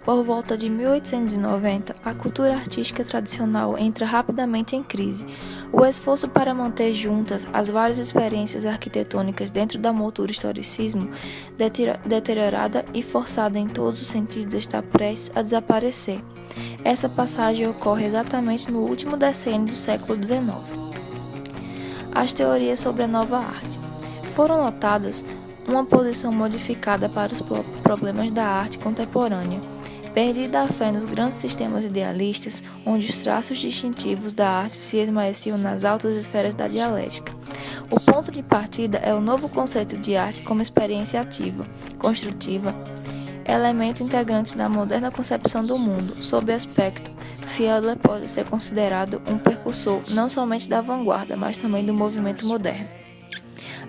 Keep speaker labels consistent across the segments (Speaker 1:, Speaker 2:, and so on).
Speaker 1: Por volta de 1890, a cultura artística tradicional entra rapidamente em crise. O esforço para manter juntas as várias experiências arquitetônicas dentro da moldura historicismo, deteriorada e forçada em todos os sentidos, está prestes a desaparecer. Essa passagem ocorre exatamente no último decênio do século XIX. As teorias sobre a nova arte. Foram notadas uma posição modificada para os problemas da arte contemporânea, perdida a fé nos grandes sistemas idealistas, onde os traços distintivos da arte se esmaeciam nas altas esferas da dialética. O ponto de partida é o novo conceito de arte como experiência ativa, construtiva, elemento integrante da moderna concepção do mundo. Sob aspecto, Fiedler pode ser considerado um precursor não somente da vanguarda, mas também do movimento moderno.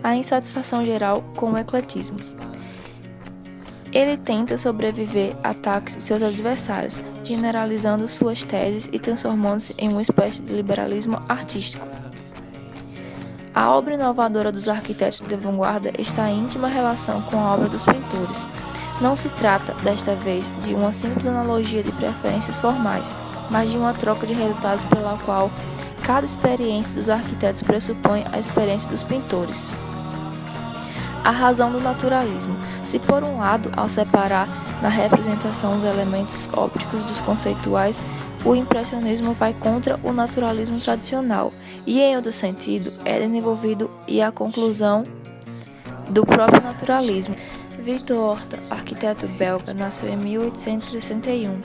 Speaker 1: A insatisfação geral com o ecletismo. Ele tenta sobreviver a ataques de seus adversários, generalizando suas teses e transformando-se em uma espécie de liberalismo artístico. A obra inovadora dos arquitetos de vanguarda está em íntima relação com a obra dos pintores. Não se trata, desta vez, de uma simples analogia de preferências formais, mas de uma troca de resultados pela qual cada experiência dos arquitetos pressupõe a experiência dos pintores. A razão do naturalismo. Se por um lado, ao separar na representação os elementos ópticos dos conceituais, o impressionismo vai contra o naturalismo tradicional, e em outro sentido, é desenvolvido e a conclusão do próprio naturalismo. Victor Horta, arquiteto belga, nasceu em 1861,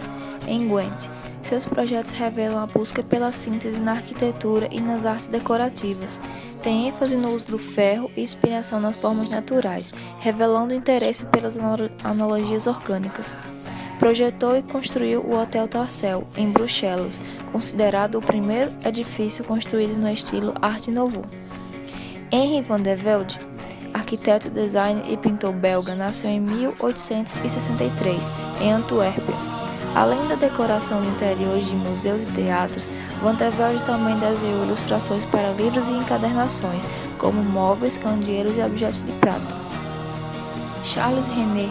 Speaker 1: em Gwent. Seus projetos revelam a busca pela síntese na arquitetura e nas artes decorativas. Tem ênfase no uso do ferro e inspiração nas formas naturais, revelando interesse pelas analogias orgânicas. Projetou e construiu o Hotel Tarcel, em Bruxelas, considerado o primeiro edifício construído no estilo Art Nouveau. Henri van der Velde, arquiteto, designer e pintor belga, nasceu em 1863, em Antuérpia. Além da decoração de interiores de museus e teatros, Van der Velde também desenhou ilustrações para livros e encadernações, como móveis, candeeiros e objetos de prata. Charles René,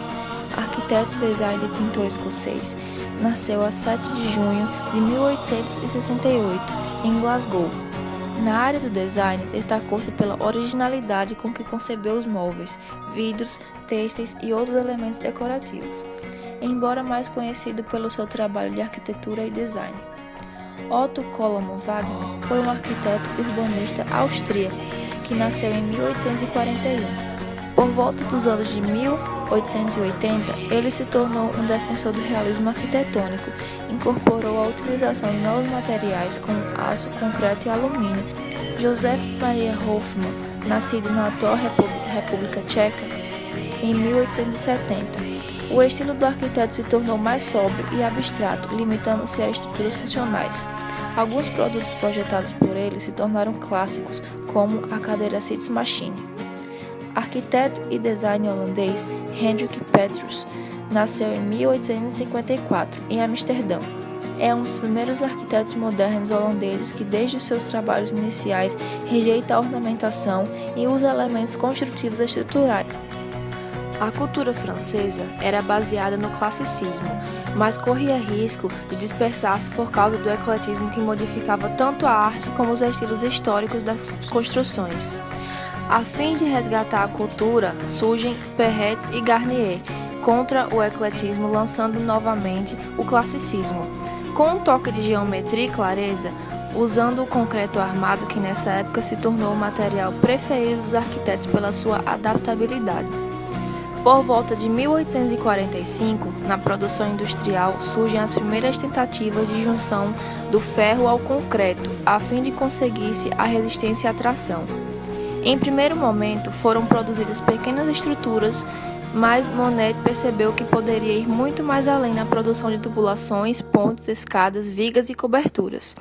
Speaker 1: arquiteto, designer e pintor escocês, nasceu a 7 de junho de 1868, em Glasgow. Na área do design, destacou-se pela originalidade com que concebeu os móveis, vidros, têxteis e outros elementos decorativos, embora mais conhecido pelo seu trabalho de arquitetura e design. Otto Koloman Wagner foi um arquiteto e urbanista austríaco que nasceu em 1841. Por volta dos anos de 1880, ele se tornou um defensor do realismo arquitetônico, incorporou a utilização de novos materiais como aço, concreto e alumínio. Josef Maria Hofmann, nascido na atual República Tcheca, em 1870. O estilo do arquiteto se tornou mais sóbrio e abstrato, limitando-se a estruturas funcionais. Alguns produtos projetados por ele se tornaram clássicos, como a cadeira Sitzmaschine. Arquiteto e designer holandês Hendrik Petrus nasceu em 1854, em Amsterdã. É um dos primeiros arquitetos modernos holandeses que, desde os seus trabalhos iniciais, rejeita a ornamentação e usa elementos construtivos estruturais. A cultura francesa era baseada no classicismo, mas corria risco de dispersar-se por causa do ecletismo que modificava tanto a arte como os estilos históricos das construções. A fim de resgatar a cultura, surgem Perret e Garnier contra o ecletismo, lançando novamente o classicismo, com um toque de geometria e clareza, usando o concreto armado que nessa época se tornou o material preferido dos arquitetos pela sua adaptabilidade. Por volta de 1845, na produção industrial, surgem as primeiras tentativas de junção do ferro ao concreto, a fim de conseguir-se a resistência à tração. Em primeiro momento, foram produzidas pequenas estruturas, mas Monet percebeu que poderia ir muito mais além na produção de tubulações, pontes, escadas, vigas e coberturas.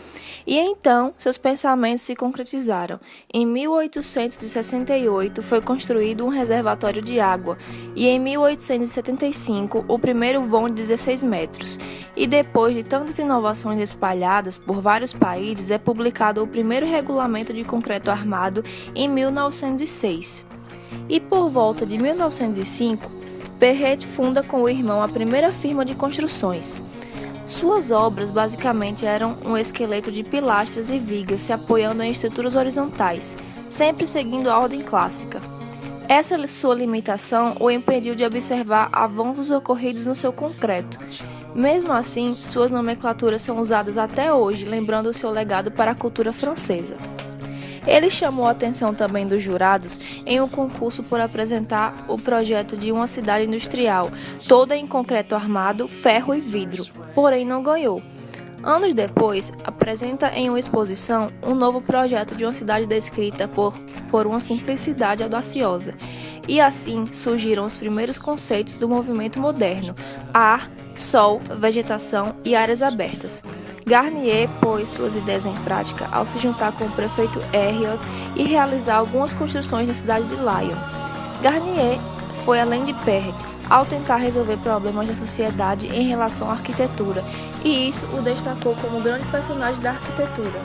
Speaker 1: E então, seus pensamentos se concretizaram. Em 1868, foi construído um reservatório de água, e em 1875, o primeiro vão de 16 metros. E depois de tantas inovações espalhadas por vários países, é publicado o primeiro regulamento de concreto armado em 1906. E por volta de 1905, Perret funda com o irmão a primeira firma de construções. Suas obras basicamente eram um esqueleto de pilastras e vigas se apoiando em estruturas horizontais, sempre seguindo a ordem clássica. Essa sua limitação o impediu de observar avanços ocorridos no seu concreto. Mesmo assim, suas nomenclaturas são usadas até hoje, lembrando o seu legado para a cultura francesa. Ele chamou a atenção também dos jurados em um concurso por apresentar o projeto de uma cidade industrial, toda em concreto armado, ferro e vidro, porém não ganhou. Anos depois, apresenta em uma exposição um novo projeto de uma cidade descrita por uma simplicidade audaciosa. E assim surgiram os primeiros conceitos do movimento moderno: ar, sol, vegetação e áreas abertas. Garnier pôs suas ideias em prática ao se juntar com o prefeito Herriot e realizar algumas construções na cidade de Lyon. Garnier foi além de Perret ao tentar resolver problemas da sociedade em relação à arquitetura, e isso o destacou como grande personagem da arquitetura.